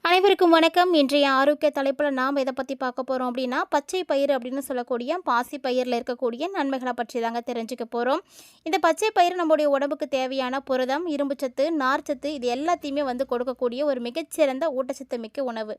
அனைவருக்கும் வணக்கம். இன்றைய ஆரோக்கிய தலைப்பில் நாம் எதை பற்றி பார்க்க போகிறோம் அப்படின்னா, பச்சை பயிறு அப்படின்னு சொல்லக்கூடிய பாசி பயிரில் இருக்கக்கூடிய நன்மைகளை பற்றி தாங்க தெரிஞ்சுக்க போகிறோம். இந்த பச்சை பயிறு நம்முடைய உடம்புக்கு தேவையான புரதம், இரும்புச்சத்து, நார்ச்சத்து இது எல்லாத்தையுமே கொடுக்கக்கூடிய ஒரு மிகச்சிறந்த ஊட்டச்சத்து மிக்க உணவு.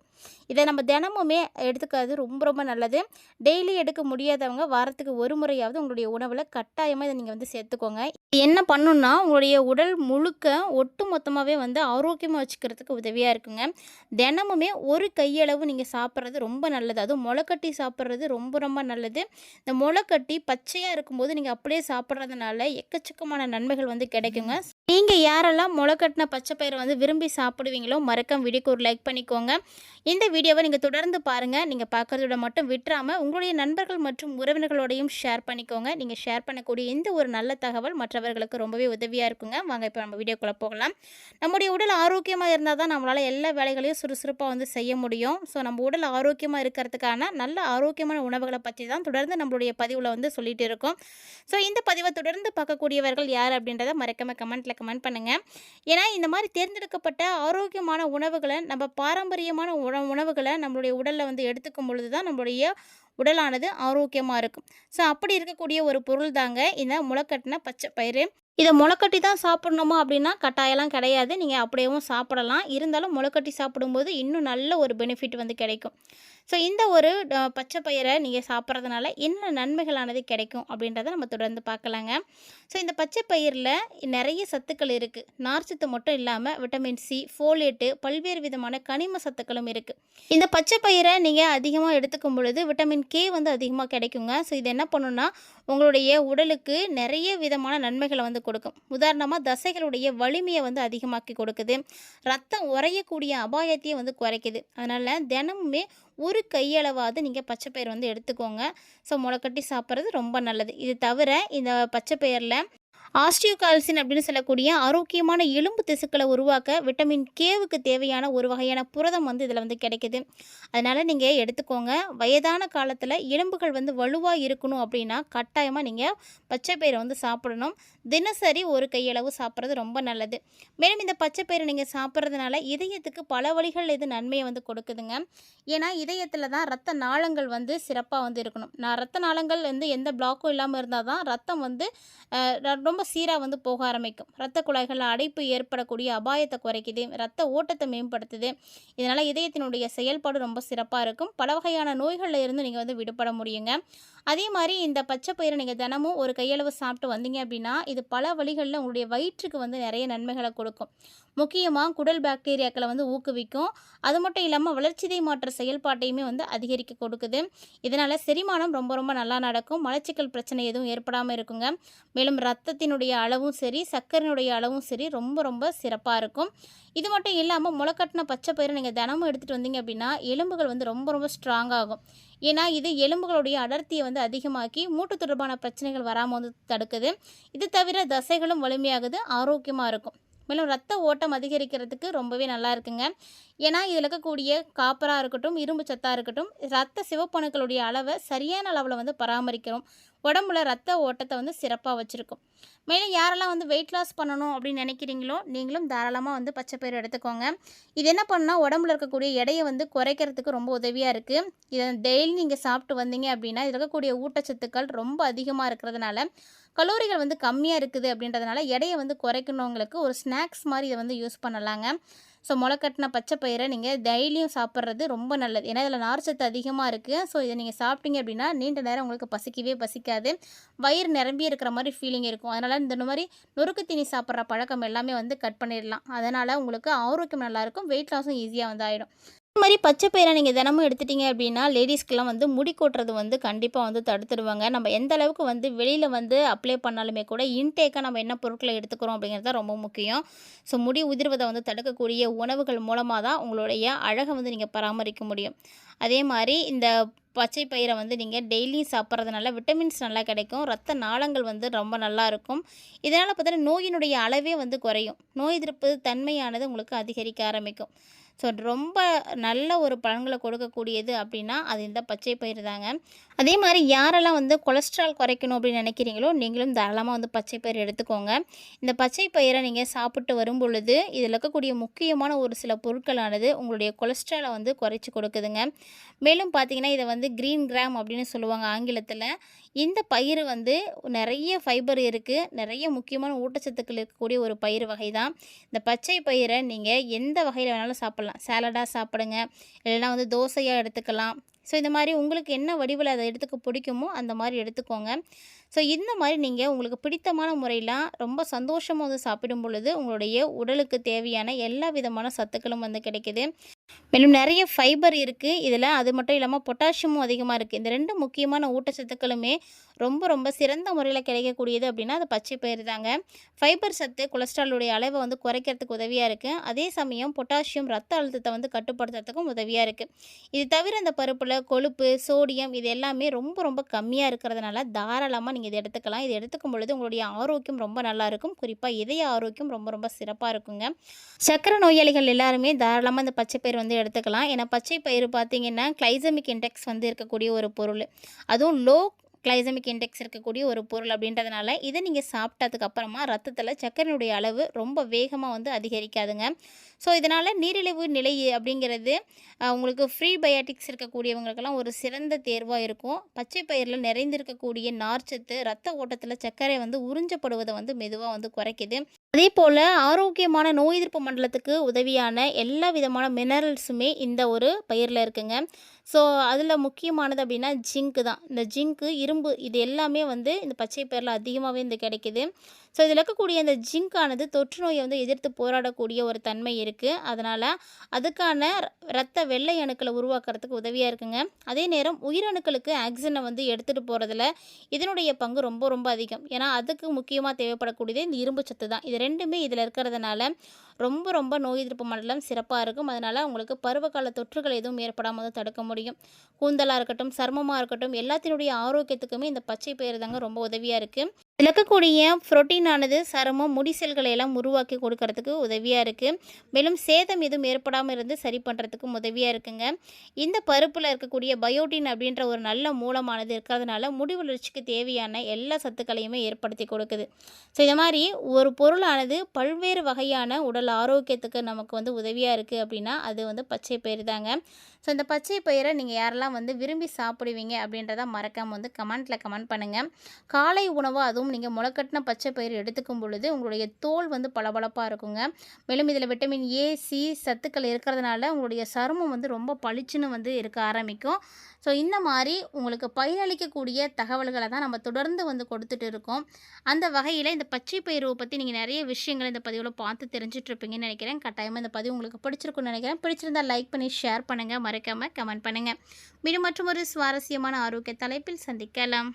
இதை நம்ம தினமுமே எடுத்துக்கிறது ரொம்ப ரொம்ப நல்லது. டெய்லி எடுக்க முடியாதவங்க வாரத்துக்கு ஒரு முறையாவது உங்களுடைய உணவில் கட்டாயமாக இதை நீங்கள் சேர்த்துக்கோங்க. இது என்ன பண்ணுன்னா, உங்களுடைய உடல் முழுக்க ஒட்டு மொத்தமாகவே ஆரோக்கியமாக வச்சுக்கிறதுக்கு உதவியாக இருக்குங்க. தினமுமே ஒரு கையளவு நீங்கள் சாப்பிட்றது ரொம்ப நல்லது. அதுவும் முளைக்கட்டி சாப்பிட்றது ரொம்ப ரொம்ப நல்லது. இந்த முளைக்கட்டி பச்சையாக இருக்கும்போது நீங்கள் அப்படியே சாப்பிட்றதுனால எக்கச்சக்கமான நன்மைகள் கிடைக்குங்க. நீங்கள் யாரெல்லாம் முளைக்கட்டின பச்சை பயிரை விரும்பி சாப்பிடுவீங்களோ மறக்காம வீடியோக்கு ஒரு லைக் பண்ணிக்கோங்க. இந்த வீடியோவை நீங்கள் தொடர்ந்து பாருங்கள். நீங்கள் பார்க்குறதோட மட்டும் விட்டுறாமல் உங்களுடைய நண்பர்கள் மற்றும் உறவினர்களோடையும் ஷேர் பண்ணிக்கோங்க. நீங்கள் ஷேர் பண்ணக்கூடிய இந்த ஒரு நல்ல தகவல் மற்றவர்களுக்கு ரொம்பவே உதவியாக இருக்குங்க. வாங்க இப்போ நம்ம வீடியோக்குள்ளே போகலாம். நம்முடைய உடல் ஆரோக்கியமாக இருந்தால் தான் நம்மளால் எல்லா வேலைகளையும் சுறுசுறுப்பாக செய்ய முடியும். ஸோ நம்ம உடல் ஆரோக்கியமாக இருக்கிறதுக்கான நல்ல ஆரோக்கியமான உணவுகளை பற்றி தான் தொடர்ந்து நம்மளுடைய பதிவில் சொல்லிட்டு இருக்கோம். ஸோ இந்த பதிவை தொடர்ந்து பார்க்கக்கூடியவர்கள் யார் அப்படின்றத மறக்காம கமெண்ட் பண்ணுங்கள். ஏன்னா இந்த மாதிரி தேர்ந்தெடுக்கப்பட்ட ஆரோக்கியமான உணவுகளை நம்ம பாரம்பரியமான உணவுகளை நம்மளுடைய உடலில் எடுத்துக்கும் பொழுது தான் நம்மளுடைய உடலானது ஆரோக்கியமாக இருக்கும். ஸோ அப்படி இருக்கக்கூடிய ஒரு பொருள் தாங்க இந்த முளைக்கட்டின பச்சை பயிறு. இதை முளைக்கட்டி தான் சாப்பிட்ணுமா அப்படின்னா கட்டாயம்லாம் கிடையாது. நீங்கள் அப்படியேவும் சாப்பிடலாம். இருந்தாலும் முளைக்கட்டி சாப்பிடும்போது இன்னும் நல்ல ஒரு பெனிஃபிட் கிடைக்கும். ஸோ இந்த ஒரு பச்சை பயிரை நீங்கள் சாப்பிட்றதுனால என்ன நன்மைகளானது கிடைக்கும் அப்படின்றத நம்ம தொடர்ந்து பார்க்கலாங்க. ஸோ இந்த பச்சை பயிரில் நிறைய சத்துக்கள் இருக்குது. நார்ச்சத்து மட்டும் இல்லாமல் விட்டமின் சி, ஃபோலேட்டு, பல்வேறு விதமான கனிம சத்துக்களும் இருக்குது. இந்த பச்சை பயிரை நீங்கள் அதிகமாக எடுத்துக்கும் பொழுது விட்டமின் கே அதிகமாக கிடைக்குங்க. ஸோ இது என்ன பண்ணுன்னா உங்களுடைய உடலுக்கு நிறைய விதமான நன்மைகளை கொடுக்கும். உதாரணமாக தசைகளுடைய வலிமையை அதிகமாக்கி கொடுக்குது. ரத்தம் உறையக்கூடிய அபாயத்தையே குறைக்குது. அதனால் தினமுமே ஒரு கையளவாவது நீங்கள் பச்சை பயிர் எடுத்துக்கோங்க. ஸோ முளைக்கட்டி சாப்பிட்றது ரொம்ப நல்லது. இது தவிர இந்த பச்சை பயிரில் ஆஸ்டியோகால்சின் அப்படின்னு சொல்லக்கூடிய ஆரோக்கியமான எலும்பு திசுக்களை உருவாக்க விட்டமின் கேவுக்கு தேவையான ஒரு வகையான புரதம் இதில் கிடைக்குது. அதனால் நீங்கள் எடுத்துக்கோங்க. வயதான காலத்தில் எலும்புகள் வலுவாக இருக்கணும் அப்படின்னா கட்டாயமாக நீங்கள் பச்சை பயிரை சாப்பிடணும். தினசரி ஒரு கையளவு சாப்பிட்றது ரொம்ப நல்லது. மேலும் இந்த பச்சை பயிரை நீங்கள் சாப்பிட்றதுனால இதயத்துக்கு பல வழிகள் இது நன்மையை கொடுக்குதுங்க. ஏன்னா இதயத்தில் தான் ரத்த நாளங்கள் சிறப்பாக இருக்கணும். ரத்த நாளங்கள் எந்த பிளாக்கும் இல்லாமல் இருந்தால் தான் ரத்தம் ரொம்ப சீராக போக ஆரம்பிக்கும். இரத்த குழாய்களில் அடைப்பு ஏற்படக்கூடிய அபாயத்தை குறைக்குது. இரத்த ஓட்டத்தை மேம்படுத்துது. இதனால் இதயத்தினுடைய செயல்பாடு ரொம்ப சிறப்பாக இருக்கும். பல வகையான நோய்களில் இருந்து நீங்கள் விடுபட முடியுங்க. அதே மாதிரி இந்த பச்சை பயிரை நீங்கள் தினமும் ஒரு கையளவு சாப்பிட்டு வந்தீங்க அப்படின்னா இது பல வழிகளில் உங்களுடைய வயிற்றுக்கு நிறைய நன்மைகளை கொடுக்கும். முக்கியமாக குடல் பாக்டீரியாக்களை ஊக்குவிக்கும். அது மட்டும் இல்லாமல் வளர்ச்சிதை மாற்ற செயல்பாட்டையுமே அதிகரிக்க கொடுக்குது. இதனால் செரிமானம் ரொம்ப ரொம்ப நல்லா நடக்கும். மலச்சிக்கல் பிரச்சனை எதுவும் ஏற்படாமல் இருக்குங்க. மேலும் ரத்தத்தினுடைய அளவும் சரி, சர்க்கரையினுடைய அளவும் சரி ரொம்ப ரொம்ப சிறப்பாக இருக்கும். இது மட்டும் இல்லாமல் முளைக்கட்டின பச்சை பயிரை நீங்கள் தினமும் எடுத்துகிட்டு வந்தீங்க அப்படின்னா எலும்புகள் ரொம்ப ரொம்ப ஸ்ட்ராங்காகும். ஏன்னா இது எலும்புகளுடைய அடர்த்தியை அதிகமாக்கி மூட்டு தொடர்பான பிரச்சனைகள் வராமல் தடுக்குது. இது தவிர தசைகளும் வலிமையாகுது, ஆரோக்கியமாக இருக்கும். மேலும் ரத்த ஓட்டம் அதிகரிக்கிறதுக்கு ரொம்பவே நல்லா இருக்குங்க. ஏன்னா இதில் இருக்கக்கூடிய காப்பராக இருக்கட்டும், இரும்பு சத்தாக இருக்கட்டும், ரத்த சிவப்பணுக்களுடைய அளவை சரியான அளவில் பராமரிக்கிறோம். உடம்புல ரத்த ஓட்டத்தை சிறப்பாக வச்சுருக்கும். மேலும் யாரெல்லாம் வெயிட் லாஸ் பண்ணணும் அப்படின்னு நினைக்கிறீங்களோ நீங்களும் தாராளமாக பச்சை பயிறு எடுத்துக்கோங்க. இது என்ன பண்ணால் உடம்புல இருக்கக்கூடிய எடையை குறைக்கிறதுக்கு ரொம்ப உதவியாக இருக்குது. இதை டெய்லி நீங்கள் சாப்பிட்டு வந்தீங்க அப்படின்னா இதில் இருக்கக்கூடிய ஊட்டச்சத்துக்கள் ரொம்ப அதிகமாக இருக்கிறதுனால கலோரிகள் கம்மியாக இருக்குது. அப்படின்றதுனால எடையை குறைக்கணுங்களுக்கு ஒரு ஸ்நாக்ஸ் மாதிரி இதை யூஸ் பண்ணலாங்க. ஸோ முளைக்கட்டின பச்சை பயிரை நீங்கள் டெய்லியும் சாப்பிட்றது ரொம்ப நல்லது. ஏன்னா இதில் நார்ச்சத்து அதிகமாக இருக்குது. ஸோ இதை நீங்கள் சாப்பிட்டீங்க அப்படின்னா நீண்ட நேரம் உங்களுக்கு பசிக்கவே பசிக்காது. வயிறு நிரம்பி இருக்கிற மாதிரி ஃபீலிங் இருக்கும். அதனால் இந்த மாதிரி நொறுக்கு தீனி சாப்பிட்ற பழக்கம் எல்லாமே கட் பண்ணிடலாம். அதனால் உங்களுக்கு ஆரோக்கியம் நல்லாயிருக்கும். வெயிட் லாஸும் ஈஸியாக ஆகிடும். இந்த மாதிரி பச்சை பயிரை நீங்கள் தினமும் எடுத்துட்டீங்க அப்படின்னா லேடிஸ்க்கெலாம் முடி கொட்டுறது கண்டிப்பாக தடுத்துடுவாங்க. நம்ம எந்த அளவுக்கு வெளியில் அப்ளை பண்ணாலுமே கூட இன்டேக்காக நம்ம என்ன பொருட்களை எடுத்துக்கிறோம் அப்படிங்கிறது தான் ரொம்ப முக்கியம். ஸோ முடி உதிர்வதை தடுக்கக்கூடிய உணவுகள் மூலமாக தான் உங்களுடைய அழகை நீங்கள் பராமரிக்க முடியும். அதே மாதிரி இந்த பச்சை பயிரை நீங்கள் டெய்லி சாப்பிட்றதுனால விட்டமின்ஸ் நல்லா கிடைக்கும். ரத்த நாளங்கள் ரொம்ப நல்லா இருக்கும். இதனால் பார்த்தீங்கன்னா நோயினுடைய அளவே குறையும். நோய் எதிர்ப்பு தன்மையானது உங்களுக்கு அதிகரிக்க ஆரம்பிக்கும். ஸோ ரொம்ப நல்ல ஒரு பலன்களை கொடுக்கக்கூடியது அப்படின்னா அது இந்த பச்சை பயிறு தாங்க. அதே மாதிரி யாரெல்லாம் வந்து கொலஸ்ட்ரால் குறைக்கணும் அப்படின்னு நினைக்கிறீங்களோ நீங்களும் தாராளமாக வந்து பச்சை பயிறு எடுத்துக்கோங்க. இந்த பச்சை பயிரை நீங்கள் சாப்பிட்டு வரும் பொழுது இதில் இருக்கக்கூடிய முக்கியமான ஒரு சில பொருட்களானது உங்களுடைய கொலஸ்ட்ராலை வந்து குறைச்சி கொடுக்குதுங்க. மேலும் பார்த்தீங்கன்னா இதை வந்து க்ரீன் கிராம் அப்படின்னு சொல்லுவாங்க ஆங்கிலத்தில். இந்த பயிறு வந்து நிறைய ஃபைபர் இருக்குது, நிறைய முக்கியமான ஊட்டச்சத்துக்கள் இருக்கக்கூடிய ஒரு பயிறு வகை தான். இந்த பச்சை பயிரை நீங்கள் எந்த வகையில் வேணாலும் சாப்பிட்லாம். சாலடாக சாப்பிடுங்க, இல்லைனா வந்து தோசையாக எடுத்துக்கலாம். ஸோ இந்த மாதிரி உங்களுக்கு என்ன வடிவில் அதை எடுத்துக்க பிடிக்குமோ அந்த மாதிரி எடுத்துக்கோங்க. ஸோ இந்த மாதிரி நீங்கள் உங்களுக்கு பிடித்தமான முறையில் ரொம்ப சந்தோஷமாக வந்து சாப்பிடும் பொழுது உங்களுடைய உடலுக்கு தேவையான எல்லா விதமான சத்துக்களும் வந்து கிடைக்குது. மேலும் நிறைய ஃபைபர் இருக்குது இதில். அது மட்டும் இல்லாமல் பொட்டாசியமும் அதிகமாக இருக்குது. இந்த 2 முக்கியமான ஊட்டச்சத்துக்களுமே ரொம்ப ரொம்ப சிறந்த முறையில் கிடைக்கக்கூடியது அப்படின்னா அது பச்சை பயிறு தாங்க. ஃபைபர் சத்து கொலஸ்ட்ராலுடைய அளவை வந்து குறைக்கிறதுக்கு உதவியாக இருக்குது. அதே சமயம் பொட்டாசியம் ரத்த அழுத்தத்தை வந்து கட்டுப்படுத்துறதுக்கும் உதவியாக இருக்குது. இது தவிர இந்த பருப்பில் கொழுப்பு, சோடியம் இது எல்லாமே ரொம்ப ரொம்ப கம்மியாக இருக்கிறதுனால தாராளமாக நீங்கள் இதை எடுத்துக்கலாம். இதை எடுத்துக்கும் பொழுது உங்களுடைய ஆரோக்கியம் ரொம்ப நல்லாயிருக்கும். குறிப்பாக இதய ஆரோக்கியம் ரொம்ப ரொம்ப சிறப்பாக இருக்குங்க. சர்க்கரை நோயாளிகள் எல்லாருமே தாராளமாக இந்த பச்சை பயிறு வந்து எடுத்துக்கலாம். ஏன்னா பச்சை பயிறு பார்த்திங்கன்னா கிளைசமிக் இண்டெக்ஸ் வந்து இருக்கக்கூடிய ஒரு பொருள். அதுவும் லோ கிளைசமிக் இண்டெக்ஸ் இருக்கக்கூடிய ஒரு பொருள் அப்படின்றதுனால இதை நீங்கள் சாப்பிட்டதுக்கப்புறமா ரத்தத்தில் சர்க்கரையினுடைய அளவு ரொம்ப வேகமாக வந்து அதிகரிக்காதுங்க. ஸோ இதனால் நீரிழிவு நிலை அப்படிங்கிறது உங்களுக்கு ஃப்ரீ பயாட்டிக்ஸ் இருக்கக்கூடியவங்களுக்கெல்லாம் ஒரு சிறந்த தேர்வாக இருக்கும். பச்சை பயிரில் நிறைந்திருக்கக்கூடிய நார்ச்சத்து ரத்த ஓட்டத்தில் சர்க்கரை வந்து உறிஞ்சப்படுவதை வந்து மெதுவாக வந்து குறைக்குது. அதே போல் ஆரோக்கியமான நோய் எதிர்ப்பு மண்டலத்துக்கு உதவியான எல்லா விதமான மினரல்ஸுமே இந்த ஒரு பயிரில் இருக்குங்க. ஸோ அதில் முக்கியமானது அப்படின்னா ஜிங்க்கு தான். இந்த ஜிங்க்கு, இரும்பு இது எல்லாமே வந்து இந்த பச்சை பயிரில் அதிகமாகவே வந்து கிடைக்கிது. ஸோ இதில் இருக்கக்கூடிய இந்த ஜிங்கானது தொற்று நோயை வந்து எதிர்த்து போராடக்கூடிய ஒரு தன்மை இருக்குது. அதனால் அதுக்கான இரத்த வெள்ளை அணுக்களை உருவாக்குறதுக்கு உதவியாக இருக்குங்க. அதே நேரம் உயிரணுக்களுக்கு ஆக்சிஜனை வந்து எடுத்துகிட்டு போகிறதுல இதனுடைய பங்கு ரொம்ப ரொம்ப அதிகம். ஏன்னா அதுக்கு முக்கியமாக தேவைப்படக்கூடியது இந்த இரும்பு சத்து தான். இது ரெண்டுமே இதில் இருக்கிறதுனால ரொம்ப ரொம்ப நோய் எதிர்ப்பு மண்டலம் சிறப்பாக இருக்கும். அதனால் உங்களுக்கு பருவகால தொற்றுகள் எதுவும் ஏற்படாமல் வந்து தடுக்க முடியும். கூந்தலாக இருக்கட்டும், சர்மமாக இருக்கட்டும், எல்லாத்தினுடைய ஆரோக்கியத்துக்குமே இந்த பச்சை பயிறு தாங்க ரொம்ப உதவியாக இருக்குது. இதில் இருக்கக்கூடிய புரோட்டீனானது சருமம், முடி செல்களை எல்லாம் உருவாக்கி கொடுக்கறதுக்கு உதவியாக இருக்குது. மேலும் சேதம் எதுவும் ஏற்படாமல் இருந்து சரி பண்ணுறதுக்கும் உதவியாக இருக்குங்க. இந்த பருப்பில் இருக்கக்கூடிய பயோட்டின் அப்படின்ற ஒரு நல்ல மூலமானது இருக்கிறதுனால முடி வளர்ச்சிக்கு தேவையான எல்லா சத்துக்களையுமே ஏற்படுத்தி கொடுக்குது. ஸோ இந்த மாதிரி ஒரு பொருளானது பல்வேறு வகையான உடல் ஆரோக்கியத்துக்கு நமக்கு வந்து உதவியாக இருக்குது அப்படின்னா அது வந்து பச்சை பயிறு தாங்க. ஸோ இந்த பச்சை பயிரை நீங்கள் யாரெல்லாம் வந்து விரும்பி சாப்பிடுவீங்க அப்படின்றத மறக்காமல் வந்து கமெண்ட் பண்ணுங்கள். காலை உணவு அதுவும் நீங்கள் முளைக்கட்டின பச்சை பயிறு எடுத்துக்கும் பொழுது உங்களுடைய தோல் வந்து பளபளப்பாக இருக்குங்க. மேலும் இதில் விட்டமின் ஏ, சி சத்துக்கள் இருக்கிறதுனால உங்களுடைய சருமம் வந்து ரொம்ப பளிச்சுன்னு வந்து இருக்க ஆரம்பிக்கும். ஸோ இந்த மாதிரி உங்களுக்கு பயனளிக்கக்கூடிய தகவல்களை தான் நம்ம தொடர்ந்து வந்து கொடுத்துட்டு இருக்கோம். அந்த வகையில் இந்த பச்சை பயிரை பற்றி நீங்கள் நிறைய விஷயங்கள் இந்த பதிவில் பார்த்து தெரிஞ்சிட்ருப்பீங்கன்னு நினைக்கிறேன். கட்டாயமாக இந்த பதிவு உங்களுக்கு பிடிச்சிருக்குன்னு நினைக்கிறேன். பிடிச்சிருந்தால் லைக் பண்ணி ஷேர் பண்ணுங்கள், மறக்காமல் கமெண்ட் பண்ணுங்கள். மீண்டும் மற்றும் ஒரு சுவாரஸ்யமான ஆரோக்கிய தலைப்பில் சந்திக்கலாம்.